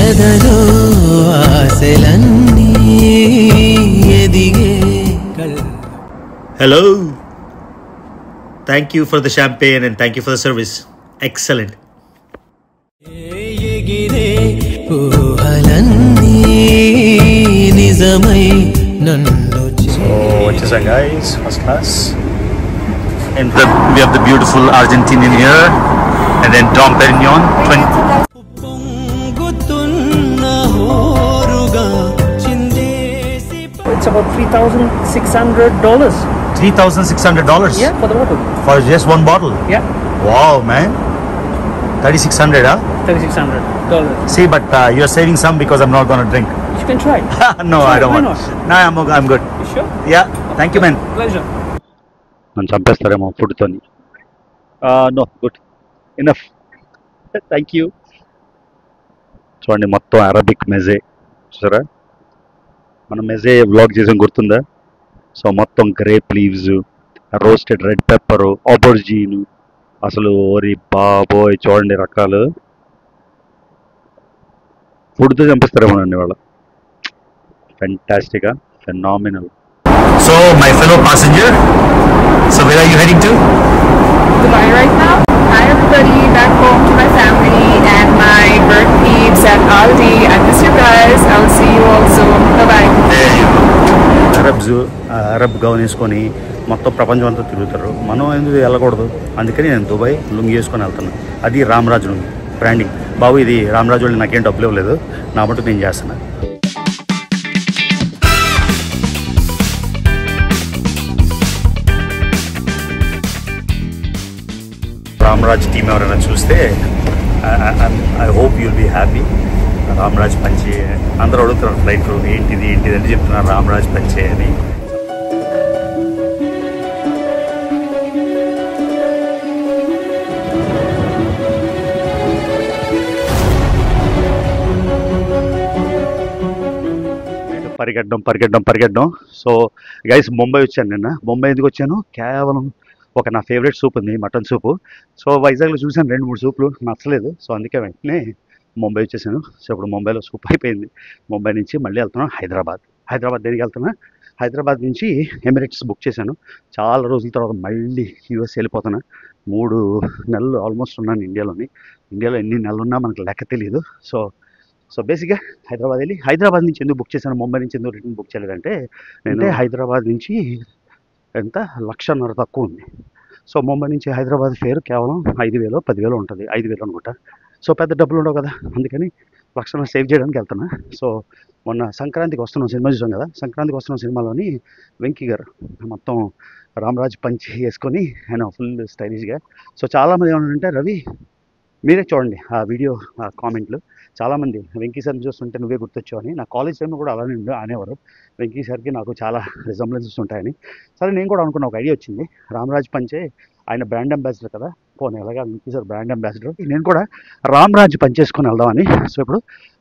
ఎదలో ఆశలన్నీ ఎదిగే. Hello. Thank you for the champagne and thank you for the service. Excellent. ఎగిరే ఊహలన్నీ నిజమై నన్ను. So what is that, guys? First class. And we have the beautiful Argentinian here, and then Dom Perignon. It's about $3,600. $3,600. Yeah, for the bottle. For just one bottle. Yeah, Wow, man. 3,600, huh? $3,600. See, but you're saving some because I'm not gonna drink. You can try. No, Try, I don't why want. not? No, I'm good. You sure? Yeah, thank you, man. Pleasure. నన్ను చంపేస్తారేమో ఫుడ్తోని. No, good enough, thank you. చూడండి మొత్తం Arabic మెజే చూసారా, మనం మెజే vlog చేసాం గుర్తుందా? So మొత్తం grape leaves, roasted red pepper, aubergine, అసలు ఓరి బాబోయ్ చూడండి రకాలు. ఫుడ్తో చంపిస్తారేమో నన్ను ఇవాళ. Fantastic, phenomenal. So my fellow passenger, so where are you heading to? Dubai right now. Hi everybody, back home to my family and my bird peeps at Aldi. I miss you guys. I will see you all soon. Bye-bye. Arab gown వేసుకొని మొత్తం ప్రపంచం అంతా తిరుగుతారు. మనం ఎందుకు వెళ్ళకూడదు? అందుకని నేను దుబాయ్ లుంగి వేసుకొని వెళ్తాను. అది రామరాజు లుంగి బ్రాండింగ్. బాబు ఇది రామరాజు వాళ్ళు నాకేం డబ్బులు ఇవ్వలేదు, నా మటుకు నేను చేస్తున్నాను. రామరాజ్ టీమ్ ఎవరైనా చూస్తే I hope you'll be happy. Ramraj పంచే అందరూ అడుగుతున్నారు ఫ్లైట్లో ఏంటిది అని చెప్తున్నారు రామరాజ్ పంచే అని. పరిగెట్టడం. సో గైస్ ముంబై వచ్చాను నిన్న. ముంబై ఎందుకు వచ్చాను? కేవలం ఒక నా ఫేవరెట్ సూప్ ఉంది, మటన్ సూపు. సో వైజాగ్లో చూసాను 2-3 సూపులు, నచ్చలేదు. సో అందుకే వెంటనే ముంబై వచ్చేసాను. సో ఇప్పుడు ముంబైలో సూప్ అయిపోయింది. ముంబై నుంచి మళ్ళీ వెళ్తున్నాను హైదరాబాద్ దేనికి వెళ్తున్నా? హైదరాబాద్ నుంచి ఎమిరేట్స్ బుక్ చేశాను. చాలా రోజుల తర్వాత మళ్ళీ యూఎస్ వెళ్ళిపోతున్నా. 3 నెలలు ఆల్మోస్ట్ ఉన్నాను ఇండియాలో ఎన్ని నెలలు ఉన్నా మనకు లెక్క తెలియదు. సో బేసిక్గా హైదరాబాద్ నుంచి ఎందుకు బుక్ చేశాను, ముంబై నుంచి ఎందుకు రిటర్న్ బుక్ చేయలేదంటే, నేను హైదరాబాద్ నుంచి ఎంత 1,50,000 తక్కువ ఉంది. సో ముంబై నుంచి హైదరాబాద్ ఫేర్ కేవలం 5,000-10,000 ఉంటుంది, 5,000 అనుకుంటా. సో పెద్ద డబ్బులు ఉండవు కదా, అందుకని 1,00,000 సేవ్ చేయడానికి వెళ్తున్నా. సో మొన్న సంక్రాంతికి వస్తున్నాం సినిమా చూసాం కదా, సంక్రాంతికి వస్తున్న సినిమాలోని వెంకీ గారు మొత్తం రామరాజ్ పంచి వేసుకొని ఆయన ఫుల్ స్టైలిష్గా. సో చాలామంది ఏమన్నారంటే, రవి మీరే చూడండి ఆ వీడియో ఆ కామెంట్లు, చాలామంది వెంకీ సార్ని చూస్తుంటే నువ్వే గుర్తొచ్చావు అని. నా కాలేజ్ టైంలో కూడా అలానే అనేవారు, వెంకీ సార్కి నాకు చాలా రిజంబ్లెన్సెస్ ఉంటాయని. సరే నేను కూడా అనుకున్న ఒక ఐడియా వచ్చింది, రామరాజ్ పంచే ఆయన బ్రాండ్ అంబాసిడర్ కదా, పోనీ ఎలాగా వెంకీ సార్ బ్రాండ్ అంబాసిడర్, నేను కూడా రామరాజ్ పంచేసుకొని వెళ్దామని. సో ఇప్పుడు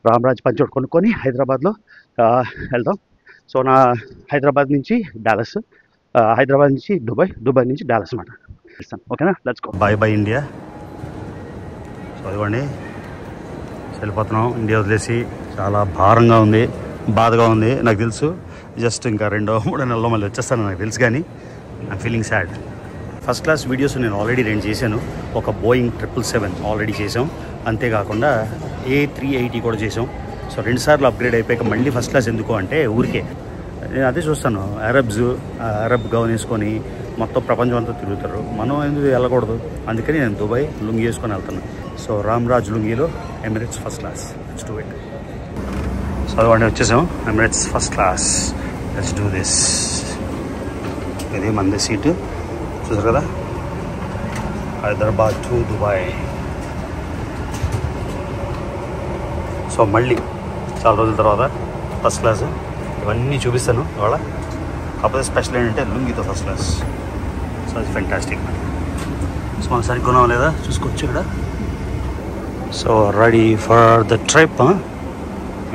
రామరాజ్ పంచ్ ఒకటి కొనుక్కొని హైదరాబాద్లో వెళ్దాం. సో నా హైదరాబాద్ నుంచి డాలస్, హైదరాబాద్ నుంచి దుబాయ్ నుంచి డాలస్ అన్నమాట. ఓకేనా, let's go. By India. So అదిగోండి వెళ్ళిపోతున్నాం ఇండియా వదిలేసి. చాలా భారంగా ఉంది, బాధగా ఉంది నాకు తెలుసు. జస్ట్ ఇంకా 2-3 నెలల్లో మళ్ళీ వచ్చేస్తాను నాకు తెలుసు, కానీ I'm feeling sad. First class videos నేను ఆల్రెడీ 2 చేశాను. ఒక బోయింగ్ 777 ఆల్రెడీ చేసాం, అంతేకాకుండా A380 కూడా చేసాం. సో 2 సార్లు అప్గ్రేడ్ అయిపోయాక మళ్ళీ ఫస్ట్ క్లాస్ ఎందుకు అంటే ఊరికే నేను అదే చూస్తాను. అరబ్ గౌన్ వేసుకొని మొత్తం ప్రపంచం అంతా తిరుగుతారు, మనం ఎందుకు వెళ్ళకూడదు? అందుకని నేను దుబాయ్ లుంగి వేసుకొని వెళ్తాను. సో రామరాజ్ లుంగిలో Emirates first class, let's do it. So అదివాడిని వచ్చేసాం Emirates first class, let's do this. ఇది మంది సీటు చూసారు కదా, హైదరాబాద్ టు దుబాయ్. సో మళ్ళీ చాలా రోజుల తర్వాత ఫస్ట్ క్లాస్, ఇవన్నీ చూపిస్తాను ఇవాళ. కాకపోతే స్పెషల్ ఏంటంటే లుంగితో ఫస్ట్ క్లాస్. సో అది ఫెంటాస్టిక్. సో మనం సరిగ్గా కొనాం లేదా చూసుకోవచ్చు ఇక్కడ. So ready for the trip.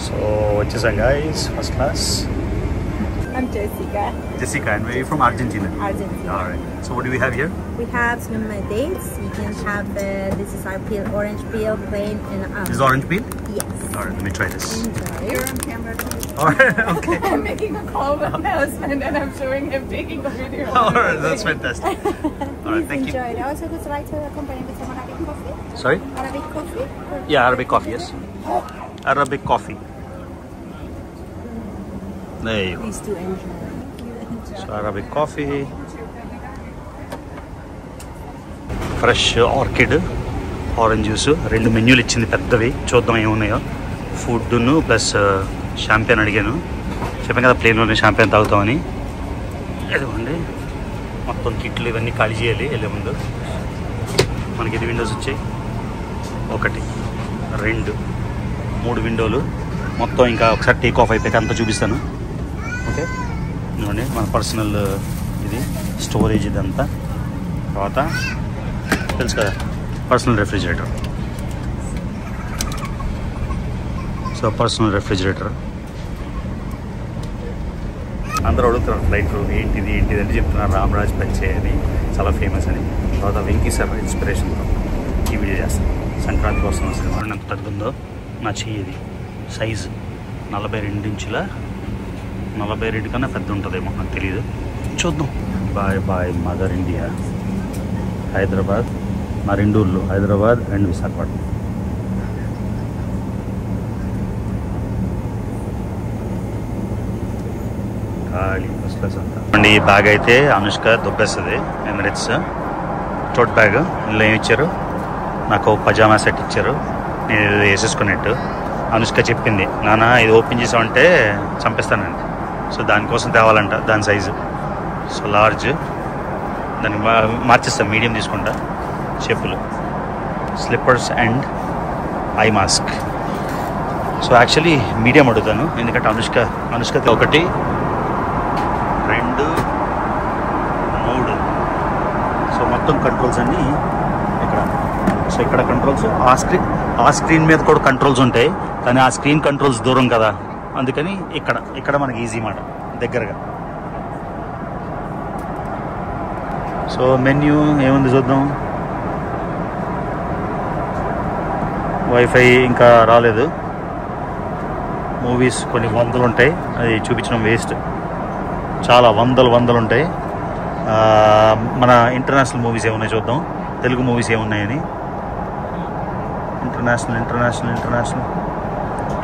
So వచ్చేసాం guys first class. I'm Jessica. Jessica, and where are you from? Argentina. Argentina. All right. So what do we have here? We have some dates. You can have this is our peel, orange peel, plain, and This is orange peel? yes. All right, let me try this. Enjoy. You're on camera too. All right, okay. I'm making a call with my husband and I'm showing him taking a video. All right, that's fantastic. All right, thank you. Enjoy. Also, would you like to accompany with some Arabic coffee? Sorry? Arabic coffee? Yeah, Arabic coffee, yes. Arabic coffee. There you go. Please do enjoy. So Arabic coffee. Fresh orchid orange juice 2 మెన్యూలు ఇచ్చింది పెద్దవి. చూద్దాం ఏమున్నాయో. ఫుడ్ను plus champagne అడిగాను. చెప్పాను కదా ప్లేన్లోనే champagne తాగుతామని. ఇదిగోండి మొత్తం కిట్లు ఇవన్నీ ఖాళీ చేయాలి వెళ్ళే ముందు. మనకి ఇది విండోస్ వచ్చాయి 1 2 3 విండోలు మొత్తం. ఇంకా ఒకసారి టేక్ ఆఫ్ అయిపోయాక అంతా చూపిస్తాను. ఓకే ఇదిగోండి మన పర్సనల్ ఇది స్టోరేజ్ ఇదంతా. తర్వాత తెలుసు కదా personal refrigerator. So personal refrigerator అందరూ అడుగుతున్నారు ఫ్లైట్ ఏంటిది అని చెప్తున్నారు. రామరాజ్ పెంచే అని చాలా ఫేమస్ అని. తర్వాత వెంకీ సార్ ఇన్స్పిరేషన్తో ఈ వీడియో చేస్తాను. సంక్రాంతి కోసం సినిమా ఎంత తగ్గుందో నా చెయ్యి సైజు 42 ఇంచుల 42 కన్నా పెద్ద ఉంటుందేమో నాకు తెలియదు. చూద్దాం. Bye bye mother India. Hyderabad మా 2 ఊర్లు హైదరాబాద్ అండ్ విశాఖపట్నం. ఖాళీ ఫస్ట్ క్లాస్ అంతా. అండి ఈ బ్యాగ్ అయితే అనుష్క దొబ్బేస్తుంది. Emirates tote bag. ఇందులో ఏమి ఇచ్చారు నాకు పజామా సెట్ ఇచ్చారు. నేను ఇది వేసేసుకున్నట్టు. అనుష్క చెప్పింది నాన్న ఇది ఓపెన్ చేసామంటే చంపేస్తానండి. సో దానికోసం తేవాలంట దాని సైజు. సో లార్జ్ దానికి మార్చేస్తాను. మీడియం తీసుకుంటా. చెప్పులు slippers and eye mask. So actually medium అడుగుతాను ఎందుకంటే అనుష్క 1 2 3. సో మొత్తం కంట్రోల్స్ అన్నీ ఇక్కడ. సో ఇక్కడ కంట్రోల్స్ ఆ స్క్రీన్ మీద కూడా కంట్రోల్స్ ఉంటాయి కానీ ఆ స్క్రీన్ కంట్రోల్స్ దూరం కదా అందుకని ఇక్కడ మనకి ఈజీ మాట దగ్గరగా. సో మెన్యూ ఏముంది చూద్దాం. వైఫై ఇంకా రాలేదు. మూవీస్ కొన్ని 100 ఉంటాయి. అది చూపించడం వేస్ట్. చాలా వందలు ఉంటాయి. మన ఇంటర్నేషనల్ మూవీస్ ఏమున్నాయి చూద్దాం. తెలుగు మూవీస్ ఏమున్నాయని. ఇంటర్నేషనల్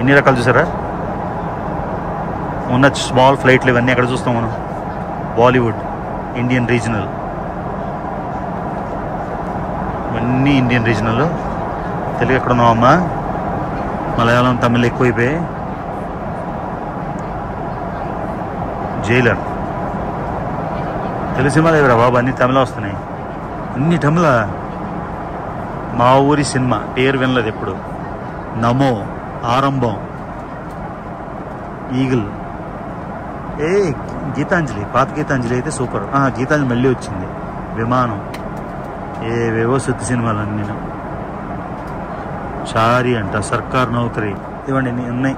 ఎన్ని రకాలు చూసారా. ఉన్న స్మాల్ ఫ్లైట్లు ఇవన్నీ ఎక్కడ చూస్తాం మనం. బాలీవుడ్, ఇండియన్ రీజనల్, ఇవన్నీ ఇండియన్ రీజనల్. తెలుగు ఎక్కడ ఉన్నామమ్మా. మలయాళం తమిళ్ ఎక్కువైపోయి. జైలర్ తెలుగు సినిమాలు ఎవరా బాబు అన్ని తమిళ వస్తున్నాయి. అన్ని తమిళ. మా ఊరి సినిమా పేరు వినలేదు ఎప్పుడు. నమో, ఆరంభం, ఈగిల్, గీతాంజలి. పాత గీతాంజలి అయితే సూపర్. గీతాంజలి మళ్ళీ వచ్చింది. విమానం, ఏవేవో సుత్తి సినిమాలు అన్నీ. చారి అంట, సర్కార్ నౌకరీ, ఇవన్నీ ఉన్నాయి.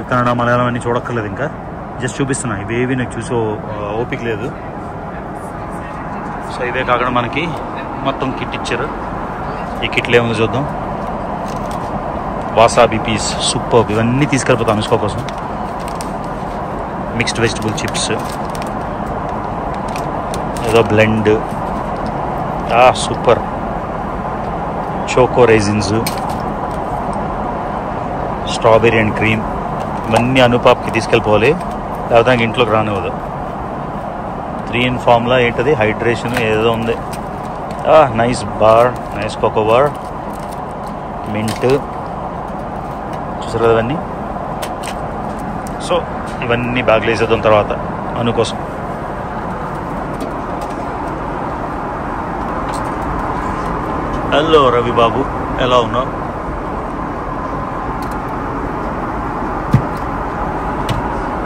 కన్నడ మలయాళం అన్నీ చూడక్కర్లేదు. ఇంకా జస్ట్ చూపిస్తున్నా. ఇవేవి నాకు చూసే ఓపిక లేదు. సో ఇవే కాకుండా మనకి మొత్తం కిట్ ఇచ్చారు. ఈ కిట్లు ఏముందో చూద్దాం. Wasabi peas super. ఇవన్నీ తీసుకెళ్ళిపోతాం అనుష్క కోసం. మిక్స్డ్ వెజిటబుల్ చిప్స్, ఏదో blend super. Choco raisins, strawberry and cream. ఇవన్నీ అనుపాప్కి తీసుకెళ్ళిపోవాలి లేకపోతే నాకు ఇంట్లోకి రానివ్వదు. 3 in ఫార్ములా ఏంటది హైడ్రేషన్ ఏదో ఉంది. Nice bar, nice cocoa bar, mint. చూసారు కదా ఇవన్నీ. సో ఇవన్నీ బ్యాగ్లో వేసేద్దాం తర్వాత అను కోసం. హలో రవి బాబు, ఎలా ఉన్నావు?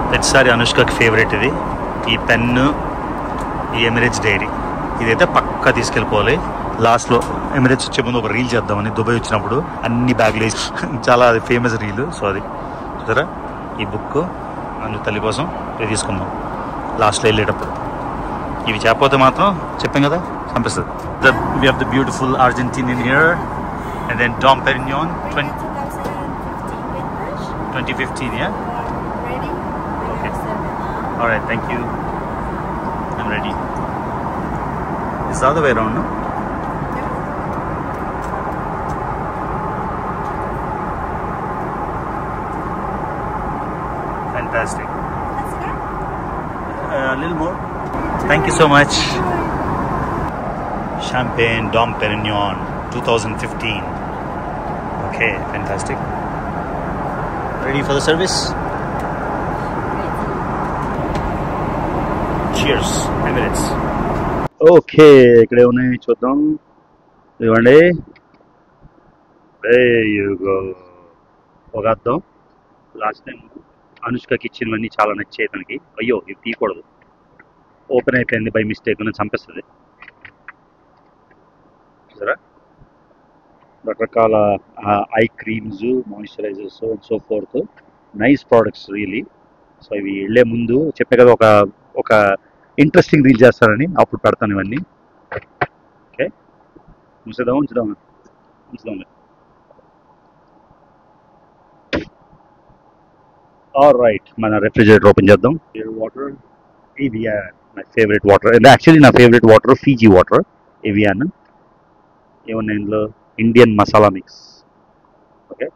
ప్రతిసారి అనుష్కకి ఫేవరెట్ ఇది. ఈ పెన్ను, ఈ ఎమిరేట్స్ డైరీ. ఇదైతే పక్కా తీసుకెళ్ళిపోవాలి. లాస్ట్లో ఎమిరేట్స్ వచ్చే ముందు ఒక రీల్ చేద్దామని దుబాయ్ వచ్చినప్పుడు అన్ని బ్యాగ్లు వేసి చాలా అది ఫేమస్ రీల్. సో అది చూసారా. ఈ బుక్ అను తల్లి కోసం ఇది తీసుకుందాం. లాస్ట్లో వెళ్ళేటప్పుడు. ఇవి చెప్పకపోతే మాత్రం చెప్పాం కదా చంపిస్తుంది. We have the beautiful Argentinian here, and then Dom Perignon 2015, yeah? Ready? Okay. All right, thank you. I'm ready. It's the other way around, no? Fantastic. A little more. Thank you so much. Champagne Dom Perignon 2015. Okay, fantastic. Ready for the service? Cheers. Emirates. Okay, ఇక్కడే ఉన్నాయి చూద్దాం. ఇవ్వండి. ఒక అర్థం. Last time అనుష్కకి ఇచ్చినవన్నీ చాలా నచ్చాయి తనకి. అయ్యో ఇవి తీయకూడదు, ఓపెన్ అయిపోయింది బై మిస్టేక్, అని చంపేస్తుంది. చూసారా, రకరకాల eye creams, moisturisers and so forth. Nice products really. So ఇవి వెళ్ళే ముందు చెప్పే కదా ఒక ఇంట్రెస్టింగ్ రీల్ చేస్తానని, అప్పుడు పెడతాను ఇవన్నీ. ఓకే, ఉంచుదాం. ఆల్ రైట్, మన రెఫ్రిజిరేటర్ ఓపెన్ చేద్దాం. Water Evian, my favourite water. Actually నా favourite water Fiji water, Evian. ఏమన్నా ఇందులో ఇండియన్ మసాలా మిక్స్. ఓకే,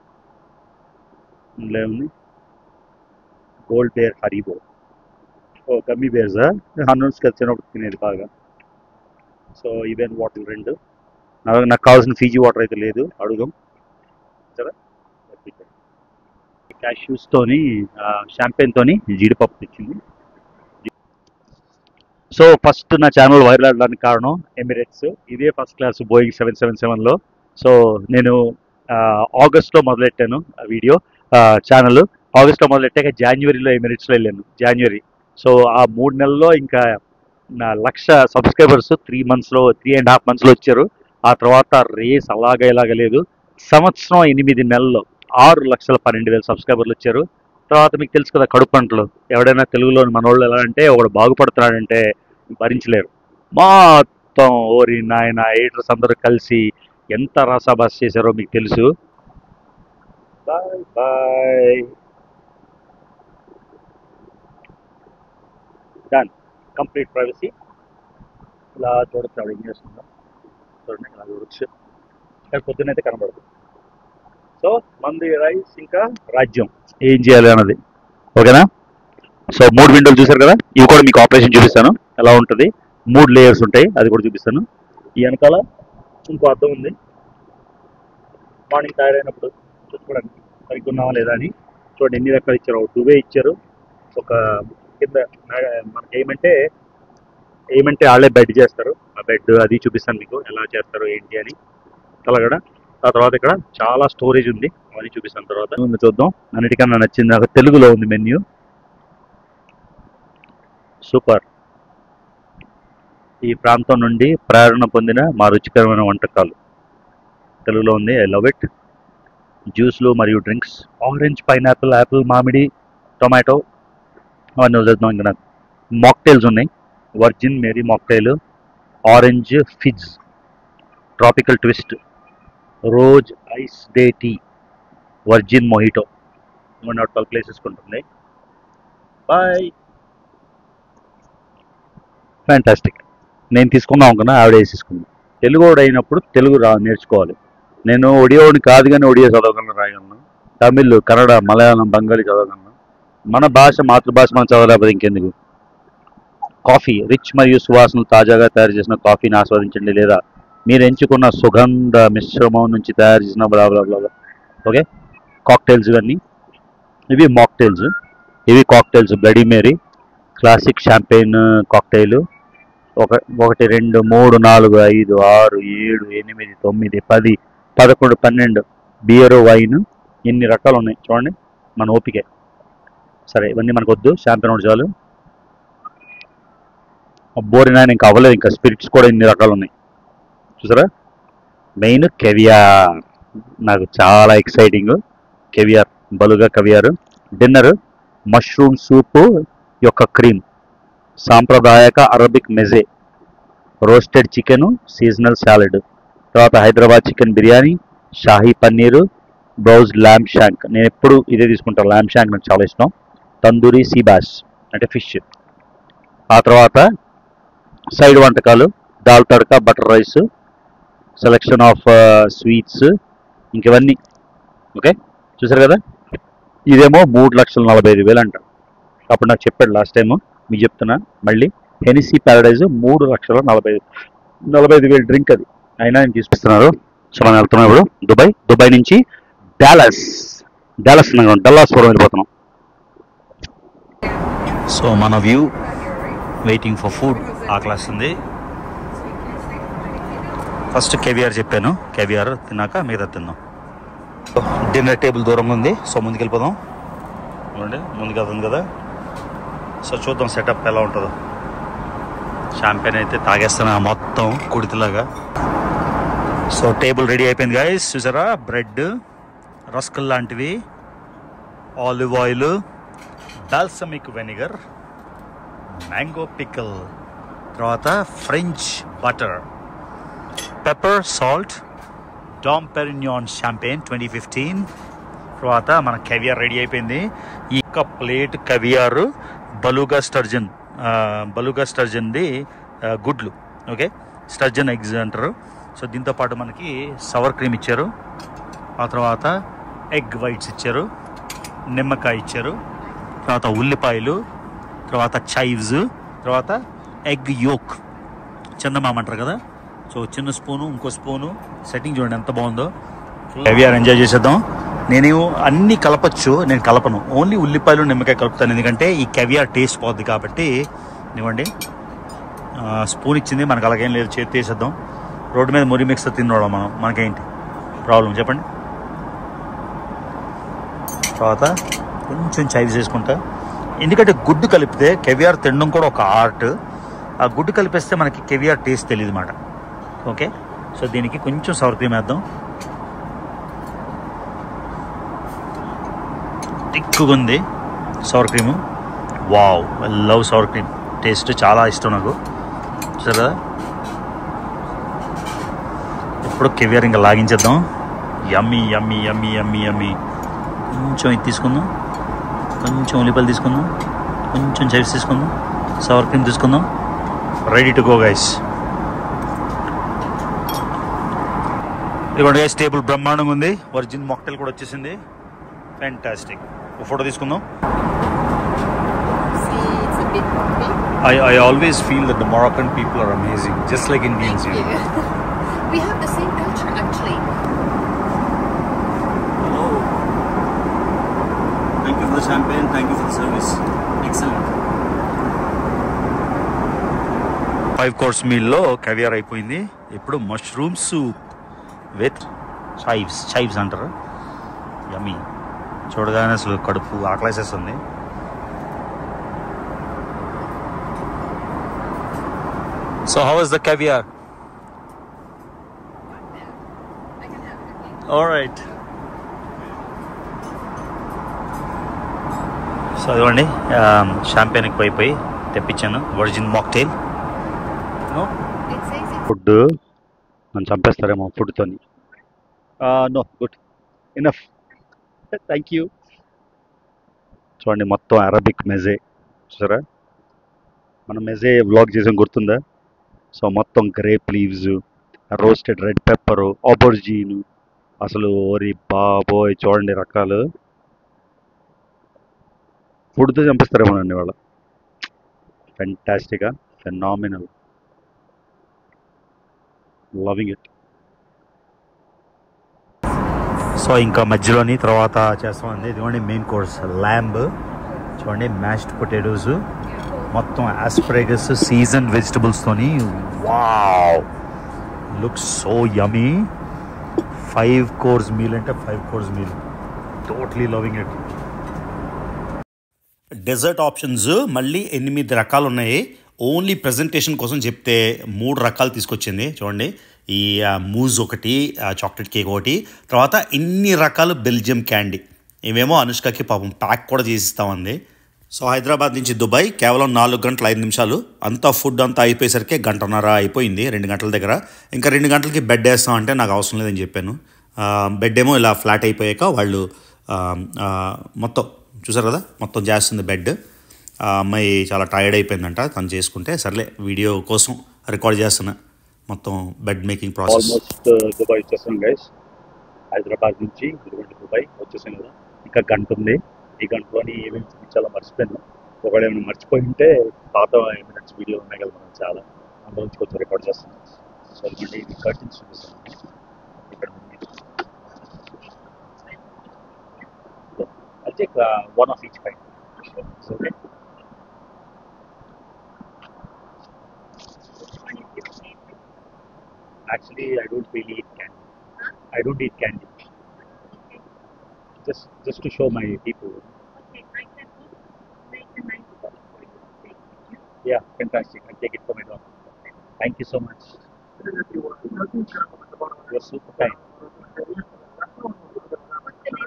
ఇందులో ఏముంది? Gold bear Haribo. ఓ గమ్మీ బేర్సా, హన్నూన్స్ కలిసినప్పుడు తినేది బాగా. సో ఈవెన్ వాటర్ రెండు. నాకు కావాల్సిన ఫీజీ వాటర్ అయితే లేదు, అడుగుదాం. సరే, క్యాష్యూస్తోని షాంపెయిన్తోని జీడిపప్పు తెచ్చింది. సో ఫస్ట్ నా ఛానల్ వైరల్ అవడానికి కారణం ఎమిరేట్స్. ఇదే ఫస్ట్ క్లాస్ బోయింగ్ 777లో. సో నేను ఆగస్ట్లో మొదలెట్టాను ఆ వీడియో ఛానల్. ఆగస్ట్లో మొదలెట్టాక జనవరిలో ఎమిరేట్స్లో వెళ్ళాను, జనవరి. సో ఆ 3 నెలల్లో ఇంకా నా 1,00,000 సబ్స్క్రైబర్స్ 3.5 monthsలో వచ్చారు. ఆ తర్వాత రేస్ ఇలాగ లేదు. సంవత్సరం 8 నెలల్లో 6,12,000 సబ్స్క్రైబర్లు వచ్చారు. తర్వాత మీకు తెలుసు కదా, కడుపు పంటలు. ఎవడైనా తెలుగులో మనోళ్ళు ఎలా అంటే, ఒకడు బాగుపడుతున్నాడంటే భరించలేరు. మొత్తం ఓరి నాయన ఎడిటర్స్ అందరూ కలిసి ఎంత రసాబాస్ చేశారో మీకు తెలుసు. Bye bye. Done. Complete privacy. ఇలా చూడొచ్చు, ఆవిడ ఏం చేస్తుందో చూడండి, ఇలా చూడొచ్చు. కానీ పొద్దున్నైతే కనబడదు. సో మంది రైస్ ఇంకా రాజ్యం ఏం చేయాలి అన్నది. ఓకేనా? సో 3 విండోలు చూసారు కదా, ఇవి కూడా మీకు ఆపరేషన్ చూపిస్తాను ఎలా ఉంటుంది. 3 లేయర్స్ ఉంటాయి, అది కూడా చూపిస్తాను. ఈ వెనకాల ఇంకో అర్థం ఉంది, మార్నింగ్ తయారైనప్పుడు చూసుకోవడానికి సరిగ్గా ఉన్నావా లేదా అని. చూడండి ఎన్ని రకాలు ఇచ్చారు. డువే ఇచ్చారు, ఒక కింద మనకి ఏమంటే వాళ్ళే బెడ్ చేస్తారు. ఆ బెడ్ అది చూపిస్తాను మీకు ఎలా చేస్తారు ఏంటి అని. తలగడ. ఆ తర్వాత ఇక్కడ చాలా స్టోరేజ్ ఉంది, అవన్నీ చూపిస్తాను తర్వాత. ముందు చూద్దాం. అన్నిటికన్నా నచ్చింది నాకు తెలుగులో ఉంది మెన్యూ. సూపర్. ఈ ప్రాంతం నుండి ప్రేరణ పొందిన మా రుచికరమైన వంటకాలు తెలుగులో ఉంది. I love it. జ్యూస్లు మరియు డ్రింక్స్, ఆరెంజ్, పైనాపిల్, యాపిల్, మామిడి, టొమాటో, అవన్నీ వదిలేద్దాం. ఇంకా నాకు మాక్టైల్స్ ఉన్నాయి. Virgin Mary mocktail, orange fizz, tropical twist, rose iced tea, virgin mojito. 12 places ఉంటుంది. బాయ్. ఫ్యాంటాస్టిక్. నేను తీసుకుందాం అనుకున్నా, ఆవిడ వేసేసుకుందాం. తెలుగువాడు అయినప్పుడు తెలుగు నేర్చుకోవాలి. నేను ఒడియాని కాదు కానీ ఒడియా చదవగలను, రాయగలను. తమిళ్, కన్నడ, మలయాళం, బెంగాలీ చదవగలను. మన భాష, మాతృభాష మనం చదవలేకపోతే ఇంకెందుకు. కాఫీ రిచ్ మరియు సువాసనలు తాజాగా తయారు చేసిన కాఫీని ఆస్వాదించండి, లేదా మీరు ఎంచుకున్న సుగంధ మిశ్రమం నుంచి తయారు చేసిన బ్లా. ఓకే, కాక్టైల్స్ ఇవన్నీ. ఇవి మాక్టైల్స్. ఇవి cocktails. Bloody Mary, classic champagne cocktail. 1 2 3 4 5 6 7 8 9 10 11 12 beer, wine. ఇన్ని రకాలు ఉన్నాయి చూడండి, మన ఓపికే. సరే ఇవన్నీ మనకు వద్దు, షాంపెయిన్ ఒకటి చాలు. బోరినా ఇంకా అవ్వలేదు. ఇంకా స్పిరిట్స్ కూడా ఇన్ని రకాలు ఉన్నాయి చూసారా. మెయిన్ కెవియార్, నాకు చాలా exciting. Caviar, beluga caviar. Dinner mushroom soup యొక్క క్రీమ్. సాంప్రదాయక Arabic mezze, roasted chicken, seasonal salad, తర్వాత Hyderabad chicken biryani, shahi paneer, braised lamb shank. నేను ఎప్పుడు ఇదే తీసుకుంటాను, ల్యాంబ్ షాంక్ నాకు చాలా ఇష్టం. తందూరి సీ బాస్ అంటే ఫిష్. ఆ తర్వాత సైడ్ వంటకాలు, dal tadka, butter rice, selection of sweets, ఇంకవన్నీ. ఓకే, చూసారు కదా. ఇదేమో 3,45,000 అంట. అప్పుడు నాకు చెప్పాడు లాస్ట్ టైము, మీకు చెప్తున్నా మళ్ళీ. హెనిసీ ప్యారడైజ్ 3,45,000 డ్రింక్ అది, అయినా నేను తీసుకొస్తున్నారు. సో మనం వెళ్తున్నాం ఇప్పుడు దుబాయ్ నుంచి డల్లాస్ ఫోరం వెళ్ళిపోతున్నాం. సో మన వ్యూ, వెయిటింగ్ ఫర్ ఫుడ్, ఆకలిస్తుంది. ఫస్ట్ కేవిఆర్ చెప్పాను, కేవిఆర్ తిన్నాక మిగతా తిందాం. డిన్నర్ టేబుల్ దూరంగా ఉంది, సో ముందుకు వెళ్ళిపోదాం. ముందుకు వెళ్తుంది కదా. సో చూద్దాం సెటప్ ఎలా ఉంటుందో. షాంపెయిన్ అయితే తాగేస్తాను మొత్తం కుడితిలాగా. సో టేబుల్ రెడీ అయిపోయింది గైస్. చూసారా, బ్రెడ్, రస్కుల్ లాంటివి, olive oil, balsamic vinegar, mango pickle, తర్వాత French butter, pepper, salt, Dom Perignon champagne 2015. తర్వాత మన కేవియర్ రెడీ అయిపోయింది. ఈ ప్లేట్ కేవియర్ బలూగా స్టర్జన్ది గుడ్లు. ఓకే, స్టర్జన్ ఎగ్స్ అంటారు. సో దీంతో పాటు మనకి సవర్ క్రీమ్ ఇచ్చారు, ఆ తర్వాత ఎగ్ వైట్స్ ఇచ్చారు, నిమ్మకాయ ఇచ్చారు, తర్వాత ఉల్లిపాయలు, తర్వాత చైవ్స్, తర్వాత ఎగ్ యోక్, చందమామ అంటారు కదా. సో చిన్న స్పూను, ఇంకో స్పూను, సెట్టింగ్ చూడండి ఎంత బాగుందో. కేవియర్ ఎంజాయ్ చేసేద్దాం. నేను అన్నీ కలపచ్చు, నేను కలపను, ఓన్లీ ఉల్లిపాయలు నిమ్మకాయ కలుపుతాను. ఎందుకంటే ఈ కేవియర్ టేస్ట్ పోద్ది కాబట్టి. ఇవ్వండి, స్పూన్ ఇచ్చింది మనకు, అలాగేం లేదు, చేతి తీసేద్దాం. రోడ్డు మీద మురి మిక్స్ తిన్నోళ్ళం మనకేంటి ప్రాబ్లం చెప్పండి. తర్వాత కొంచెం చైవ్స్ వేసుకుంటా, ఎందుకంటే గుడ్డు కలిపితే కేవియర్ తినడం కూడా ఒక ఆర్ట్. ఆ గుడ్డు కలిపేస్తే మనకి కేవియర్ టేస్ట్ తెలియదు అన్నమాట. ఓకే, సో దీనికి కొంచెం సవర్ క్రీమ్ వేద్దాం. థిక్గా ఉంది sour cream. Wow, I love sour cream, taste చాలా ఇష్టం నాకు. చూసారు కదా. ఇప్పుడు కేవియర్ ఇంకా లాగించేద్దాం. యమ్మీ యమ్మీ యమ్మీ యమ్మీ యమ్మీ. కొంచెం ఇది తీసుకుందాం, కొంచెం ఉల్లిపాయలు తీసుకుందాం, కొంచెం చైవ్స్ తీసుకుందాం, సవర్ క్రీమ్ తీసుకుందాం. Ready to go guys. ఇదిగోండి గైస్, టేబుల్ బ్రహ్మాండంగా ఉంది. వర్జిన్ మాక్టైల్ కూడా వచ్చేసింది, ఫ్యాంటాస్టిక్. ఒక ఫోటో తీసుకుందాం. I always feel that the Moroccan people are amazing, just like Indians. We have the same culture actually. Hello. Thank you for the champagne. Thank you for the service. Excellent. 5-course meal-లో caviar అయిపోయింది. ఇప్పుడు mushroom soup with chives అంటారు. యమ్మీ. చూడగానే అసలు కడుపు ఆకలేసేస్తుంది. So how is the caviar? All right. So ఇదిగోండి, షాంపెయిన్కి పోయి తెప్పించాను వర్జిన్ మాక్టైల్. ఫుడ్ నన్ను చంపేస్తారేమో ఫుడ్తో. No, good enough, thank you. చూడండి, మొత్తం అరబిక్ మెజే. చూసారా, మనం మెజే వ్లాగ్ చేసాం, గుర్తుందా? సో మొత్తం grape leaves, roasted red pepper, aubergine, అసలు ఓరి బాబోయ్ చూడండి రకాలు. ఫుడ్తో చంపిస్తారేమోనండి వాళ్ళ. ఫెంటాస్టిక్గా, ఫెనామినల్, లవింగ్ ఇట్. సో ఇంకా మధ్యలోని తర్వాత చేస్తామండి. ఇదిగోండి మెయిన్ కోర్స్ ల్యాంబ్. చూడండి, మ్యాష్డ్ పొటాటోస్, మొత్తం ఆస్పరేగస్, సీజన్ వెజిటబుల్స్తోని. Wow, looks so yummy. 5-course meal అంటే 5-course meal. Totally loving it. Dessert options మళ్ళీ 8 రకాలు ఉన్నాయి. ఓన్లీ ప్రజెంటేషన్ కోసం చెప్తే 3 రకాలు తీసుకొచ్చింది. చూడండి, ఈ మూజ్ ఒకటి, చాక్లెట్ కేక్ ఒకటి, తర్వాత ఇన్ని రకాలు బెల్జియం క్యాండీ. ఇవేమో అనుష్కకి పాపం ప్యాక్ కూడా చేసిస్తామంది. సో హైదరాబాద్ నుంచి దుబాయ్ కేవలం 4 గంటల 5 నిమిషాలు. అంతా ఫుడ్ అంతా అయిపోయేసరికి 1.5 గంట అయిపోయింది 2 గంటల దగ్గర. ఇంకా 2 గంటలకి బెడ్ వేస్తాం అంటే నాకు అవసరం లేదని చెప్పాను. బెడ్ ఏమో ఇలా ఫ్లాట్ అయిపోయాక వాళ్ళు మొత్తం చూసారు కదా, మొత్తం చేస్తుంది బెడ్. అమ్మాయి చాలా టైర్డ్ అయిపోయిందంట తను చేసుకుంటే. సర్లే వీడియో కోసం రికార్డ్ చేస్తున్నా మొత్తం bed making process. Almost Dubai వచ్చేసాం గైస్. హైదరాబాద్ నుంచి దుబాయ్ వచ్చేసాం కదా. ఇంకా గంట ఉంది. ఈ గంటలోని ఏమేమి చూపించాలో మర్చిపోయాను. ఒకవేళ ఏమైనా మర్చిపోయి ఉంటే పాత ఎమిరేట్స్ వీడియో ఉన్నాయి కదా మనం చాలా, అందులోంచి కొంచెం రికార్డ్ చేస్తున్నాం. సో మళ్ళీ ఇది కర్టన్స్ చూపిస్తాను. ఇక్కడ I'll take one of each kind. Okay. Actually, I don't really eat candy. I don't eat candy. Just to show my people. Okay, I can make a nice box for you to take with you. Yeah, fantastic. I'll take it for my dog. Thank you so much. You're super kind. What's the name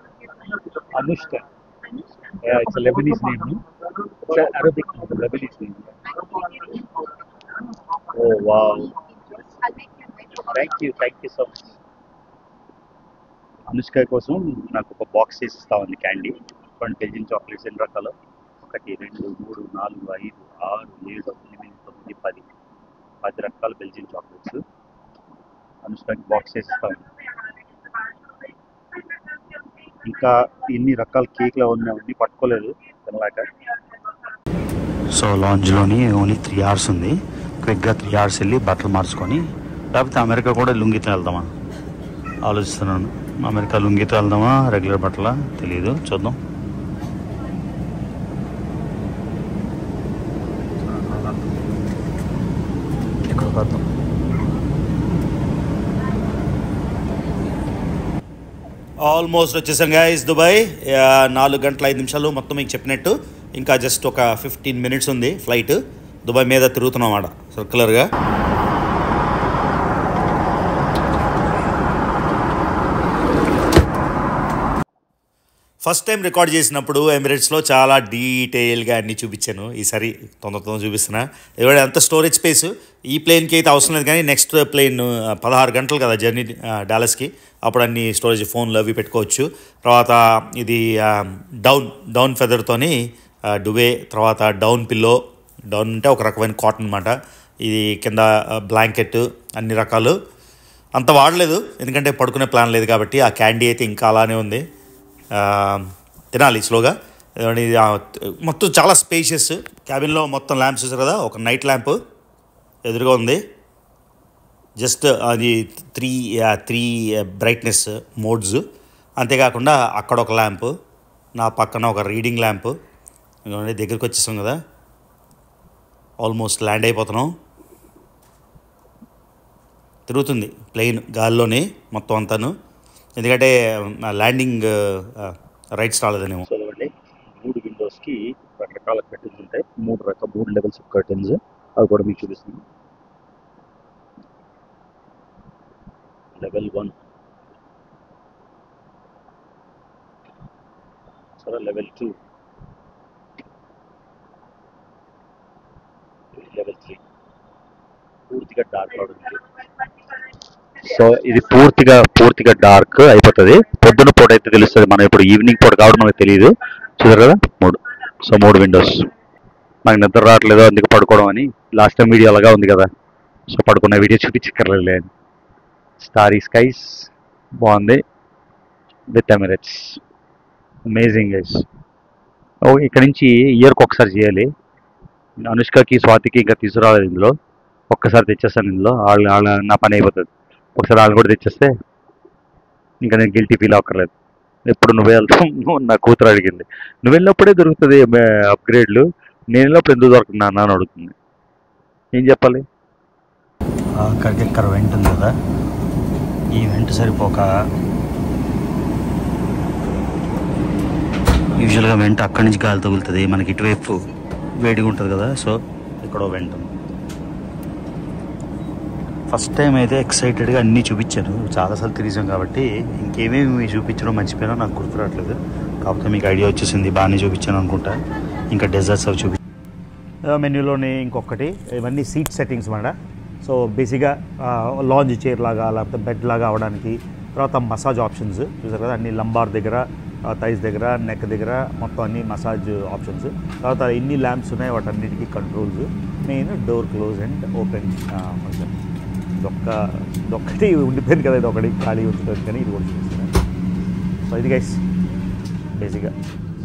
of your client? Anushka. Anushka. Yeah, it's a Lebanese name, no? It's an Arabic name, Lebanese name. I can give you info. Oh, wow. I'll make you a nice box. Thank you so much. Anushka కోసం నాకు ఒక box చేసి ఇస్తామండి candy. కొన్ని Belgian chocolates ఎన్ని రకాలు? 1 2 3 4 5 6 7 8 9 10 రకాల Belgian chocolates అనుష్కకి box చేసి ఇస్తామండి. ఇంకా ఇన్ని రకాల కేక్లు అవన్నీ పట్టుకోలేదు తినలేక. సో లాంజ్లోని ఓన్లీ 3 hours ఉంది. క్విక్గా 3 hours వెళ్ళి బట్టలు మార్చుకొని, లేకపోతే అమెరికా కూడా లుంగితో వెళ్దామా ఆలోచిస్తున్నాను. అమెరికా లుంగితో వెళ్దామా రెగ్యులర్ బట్టలా తెలియదు, చూద్దాం. ఇక్కడ వద్దాం. ఆల్మోస్ట్ వచ్చేసాం గైస్ దుబాయ్. 4 గంటల 5 నిమిషాలు మొత్తం మీకు చెప్పినట్టు. ఇంకా జస్ట్ ఒక 15 minutes ఉంది ఫ్లైట్. దుబాయ్ మీద తిరుగుతున్నాం ఆడ సర్క్యులర్గా. ఫస్ట్ టైం రికార్డ్ చేసినప్పుడు ఎమిరేట్స్లో చాలా డీటెయిల్గా అన్నీ చూపించాను. ఈసారి తొందర చూపిస్తున్నా. ఎవరైనా ఎంత స్టోరేజ్ స్పేస్ ఈ ప్లేన్కి అయితే అవసరం లేదు, కానీ నెక్స్ట్ ప్లేన్ 16 గంటలు కదా జర్నీ డాలస్కి, అప్పుడు అన్ని స్టోరేజ్ ఫోన్లు అవి పెట్టుకోవచ్చు. తర్వాత ఇది డౌన్ ఫెదర్తోని డువే, తర్వాత డౌన్ పిల్లో, డౌన్ అంటే ఒక రకమైన కాటన్ అనమాట. ఇది కింద బ్లాంకెట్, అన్ని రకాలు. అంత వాడలేదు ఎందుకంటే పడుకునే ప్లాన్ లేదు కాబట్టి. ఆ క్యాండీ అయితే ఇంకా అలానే ఉంది, తినాలి స్లోగా. మొత్తం చాలా స్పేషియస్. క్యాబిన్లో మొత్తం ల్యాంప్స్ చూసారు కదా, ఒక నైట్ ల్యాంప్ ఎదురుగా ఉంది. జస్ట్ అది త్రీ బ్రైట్నెస్ మోడ్స్. అంతేకాకుండా అక్కడ ఒక ల్యాంప్, నా పక్కన ఒక రీడింగ్ ల్యాంప్. దగ్గరికి వచ్చేసాం కదా, ఆల్మోస్ట్ ల్యాండ్ అయిపోతున్నాం. తిరుగుతుంది ప్లేన్ గాల్లోనే మొత్తం అంతాను, ఎందుకంటే ల్యాండింగ్ రైట్స్ రాలేదనేమో. చూడండి 3 విండోస్కి రకరకాల కర్టన్స్ ఉంటాయి. 3 లెవెల్స్ ఆఫ్ కర్టన్స్, అవి కూడా మీకు చూపిస్తుంది. లెవెల్ 1, సరే లెవెల్ 2, లెవెల్ 3. పూర్తిగా డార్క్ అవుతుంది. సో ఇది పూర్తిగా డార్క్ అయిపోతుంది. పొద్దున పూట అయితే తెలుస్తుంది, మనం ఇప్పుడు ఈవినింగ్ పూట కాబట్టి మనకు తెలియదు. చూసారు కదా 3 విండోస్. నాకు నిద్ర రావట్లేదు అందుకే పడుకోవడం అని. లాస్ట్ టైం వీడియో అలాగా ఉంది కదా, సో పడుకున్న వీడియో చూపించక్కర్లేదు. స్టారీ స్కైస్ బాగుంది విత్ ఎమిరేట్స్. Amazing guys. ఇక్కడ నుంచి ఇయర్కి ఒకసారి చేయాలి. అనుష్కకి స్వాతికి ఇంకా తీసుకురావాలి. ఇందులో ఒక్కసారి తెచ్చేస్తాను. ఇందులో వాళ్ళ నా పని అయిపోతుంది. ఒకసారి వాళ్ళు కూడా తెచ్చేస్తే ఇంకా నేను గిల్టీ ఫీల్ అవ్వక్కర్లేదు. ఎప్పుడు నువ్వే వెళ్తావు, నా కూతురు అడిగింది. నువ్వు వెళ్ళినప్పుడే దొరుకుతుంది అప్గ్రేడ్లు, నేను వెళ్ళినప్పుడు ఎందుకు దొరుకుతున్నా అని అడుగుతుంది. ఏం చెప్పాలి? అక్కడికి ఇక్కడ వెంట ఉంది కదా, ఈ వెంట సరిపోక యూజువల్గా వెంట అక్కడి నుంచి గాలి తగులుతుంది, మనకి ఇటువైపు వేడిగా ఉంటుంది కదా. సో ఇక్కడ వెంట ఉంది. ఫస్ట్ టైం అయితే ఎక్సైటెడ్గా అన్నీ చూపించాను, చాలాసార్లు తిరిగాం కాబట్టి ఇంకేమేమి చూపించడం మర్చిపోయినా నాకు గుర్తు రావట్లేదు. కాకపోతే మీకు ఐడియా వచ్చేసింది, బాగానే చూపించాను అనుకుంటా. ఇంకా డెజర్ట్స్ అవి చూపి మెన్యూలోనే ఇంకొకటి ఇవన్నీ సీట్ సెట్టింగ్స్ మాట. సో బేసిక్గా లాంజ్ చైర్ లాగా లేకపోతే బెడ్ లాగా అవడానికి. తర్వాత మసాజ్ ఆప్షన్స్ చూసారు కదా, అన్ని లంబార్ దగ్గర, థైస్ దగ్గర, నెక్ దగ్గర మొత్తం అన్ని మసాజ్ ఆప్షన్స్. తర్వాత ఎన్ని ల్యాంప్స్ ఉన్నాయి వాటన్నిటికీ controls. Main door close and open function. ఇదొక్కటి ఉండిపోయింది కదా, ఇది ఒకటి ఖాళీ ఉంటుంది కానీ ఇది కూడా చూపిస్తున్నాను. సో ఇది గైస్ బేసిక్గా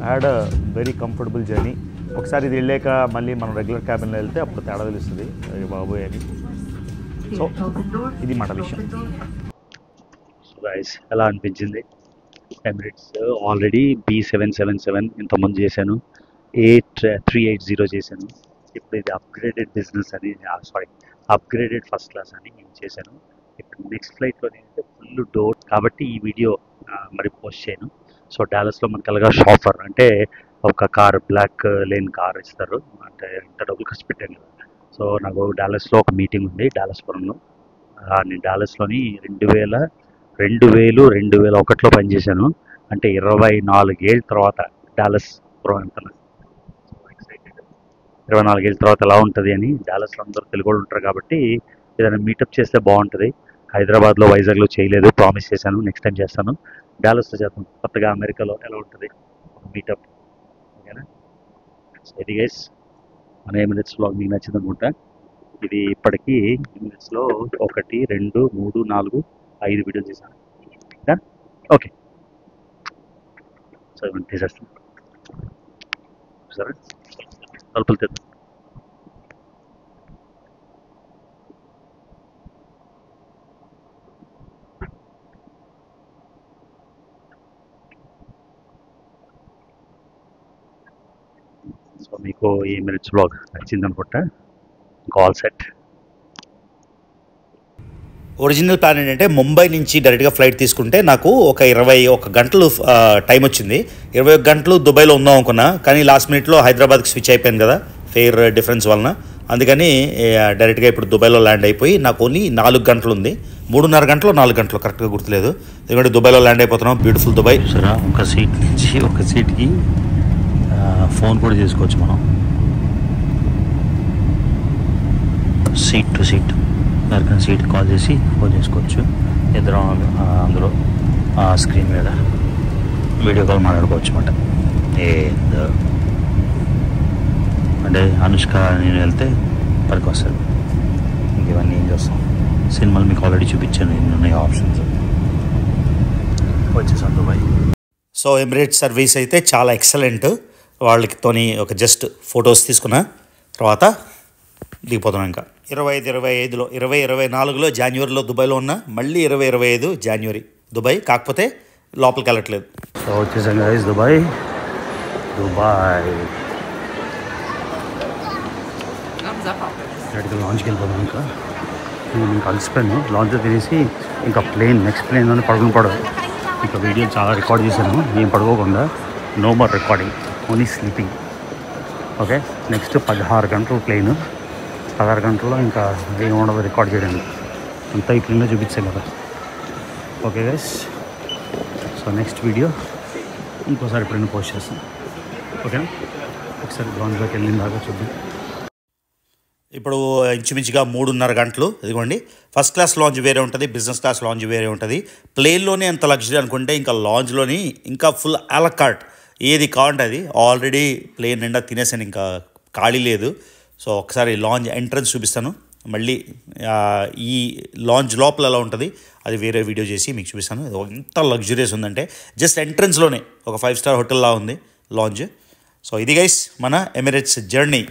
I had a very comfortable journey. ఒకసారి ఇది వెళ్ళాక మళ్ళీ మనం రెగ్యులర్ క్యాబిన్లో వెళ్తే అప్పుడు తేడా తెలుస్తుంది బాబోయ్ అని. సో ఇది మాట విషయం. సో గైస్ ఎలా అనిపించింది ఎమిరేట్స్? ఆల్రెడీ B777 ఇంతకుముందు చేశాను, 380 చేశాను. ఇప్పుడు ఇది అప్గ్రేడెడ్ బిజినెస్ అని అప్గ్రేడెడ్ ఫస్ట్ క్లాస్ అని నేను చేశాను. ఇప్పుడు నెక్స్ట్ ఫ్లైట్లో నేనైతే ఫుల్ డోర్ కాబట్టి ఈ వీడియో మరి పోస్ట్ చేయను. సో డాలస్లో మనకు అలాగా షాఫర్ అంటే ఒక కార్, బ్లాక్ లేన్ కార్ ఇస్తారు. అంటే ఇంత డబ్బులు ఖర్చు పెట్టాను కదా. సో నాకు డాలస్లో ఒక మీటింగ్ ఉంది డాలస్పురంలో. నేను డాలస్లోని 2001లో పనిచేశాను. అంటే 24 ఏళ్ళ తర్వాత డాలస్ పురం వెళ్తున్నాను. So excited. 24 ఏళ్ళ తర్వాత ఎలా ఉంటుంది అని. డాలస్లో అందరూ తెలుగు వాళ్ళు ఉంటారు కాబట్టి ఏదైనా మీటప్ చేస్తే బాగుంటుంది. హైదరాబాద్లో, వైజాగ్లో చేయలేదు, ప్రామిస్ చేశాను, నెక్స్ట్ టైం చేస్తాను. డాలస్లో చేస్తాం. కొత్తగా అమెరికాలో ఎలా ఉంటుంది మీటప్, ఓకేనా? సో ఇది గైస్ మన ఎమిరేట్స్ వ్లాగ్ మీకు నచ్చింది అనుకుంటా. ఇది ఇప్పటికీ ఎమిరేట్స్లో 1, 2, 3, 4, 5 వీడియోలు చేశాను. ఓకే, సో ఇవన్నీ తీసేస్తాను. సరే తలుపులు తెద్దాం. సో మీకు ఈ ఎమిరేట్స్ వ్లాగ్ నచ్చింది అనుకుంటా. All set. ఒరిజినల్ ప్లాన్ ఏంటంటే ముంబై నుంచి డైరెక్ట్గా ఫ్లైట్ తీసుకుంటే నాకు ఒక 21 గంటలు టైం వచ్చింది. 21 గంటలు దుబాయ్లో ఉందాం అనుకున్నా, కానీ లాస్ట్ మినిట్లో హైదరాబాద్కి స్విచ్ అయిపోయింది కదా ఫెయిర్ డిఫరెన్స్ వలన. అందుకని డైరెక్ట్గా ఇప్పుడు దుబాయ్లో ల్యాండ్ అయిపోయి నాకు ఓన్లీ 4 గంటలు ఉంది. 3.5 గంటలు 4 గంటలు కరెక్ట్గా గుర్తులేదు. ఎందుకంటే దుబాయ్లో ల్యాండ్ అయిపోతున్నాం. Beautiful Dubai. సరే ఒక సీట్ నుంచి ఒక సీట్కి ఫోన్ కూడా చేసుకోవచ్చు మనం. సీట్ టు సీట్ ఎవరికైనా సీట్ కాల్ చేసి ఫోన్ చేసుకోవచ్చు. ఇద్దరం అందులో స్క్రీన్ మీద వీడియో కాల్ మాట్లాడుకోవచ్చు అన్నమాట. అంటే అనుష్క నేను వెళ్తే పనికి వస్తుంది. ఇంక ఇవన్నీ ఏం చేస్తాం, సినిమాలు మీకు ఆల్రెడీ చూపించాను, ఎన్ని ఆప్షన్స్. వచ్చేసాం దుబాయ్. సో ఎమిరేట్స్ సర్వీస్ అయితే చాలా ఎక్సలెంట్. వాళ్ళతోని ఒక జస్ట్ ఫొటోస్ తీసుకున్న తర్వాత దిగిపోతున్నాం. ఇంకా 2025లో 2024లో జనవరిలో దుబాయ్లో ఉన్నా, మళ్ళీ 2025 జనవరి దుబాయ్. కాకపోతే లోపలికి వెళ్ళట్లేదు. సో వచ్చేసాం గైస్ దుబాయ్. డైరెక్ట్గా లాంచ్కి వెళ్ళిపోదాం. ఇంకా నేను కలిసిపోయాను. లాంచ్లో తినేసి ఇంకా నెక్స్ట్ ప్లేన్లోనే పడుకోవడం. ఇంకా వీడియో చాలా రికార్డ్ చేశాను, ఏం పడుకోకుండా. No more recording, only sleeping. Okay, next 16 గంటలు ప్లేన్. 16 గంటల్లో ఇంకా ఏం ఉండదు రికార్డ్ చేయడానికి. అంతా ఈ ప్లేన్లో చూపించాను కదా. Okay guys, so next video ఇంకోసారి ఎప్పుడైనా పోస్ట్ చేస్తాను. ఓకేనా? ఒకసారి లాంచ్లోకి వెళ్ళిన దాకా చూద్దాం. ఇప్పుడు ఇంచుమించుగా 3.5 గంటలు. ఇదిగోండి, ఫస్ట్ క్లాస్ లాంజ్ వేరే ఉంటుంది, బిజినెస్ క్లాస్ లాంజ్ వేరే ఉంటుంది. ప్లేన్లోనే అంత లగ్జరీ అనుకుంటే ఇంకా లాంజ్లోని ఇంకా ఫుల్ అలకాట్. ఏది కావాలంటే అది. ఆల్రెడీ ప్లేన్ నిండా తినేసాను, ఇంకా ఖాళీ లేదు. సో ఒకసారి లాంజ్ ఎంట్రన్స్ చూపిస్తాను. మళ్ళీ ఈ లాంజ్ లోపల ఎలా ఉంటుంది అది వేరే వీడియో చేసి మీకు చూపిస్తాను. ఎంత లగ్జరియస్ ఉందంటే జస్ట్ ఎంట్రన్స్లోనే ఒక 5 స్టార్ హోటల్లా ఉంది లాంజ్. సో ఇది గైస్ మన ఎమిరేట్స్ జర్నీ.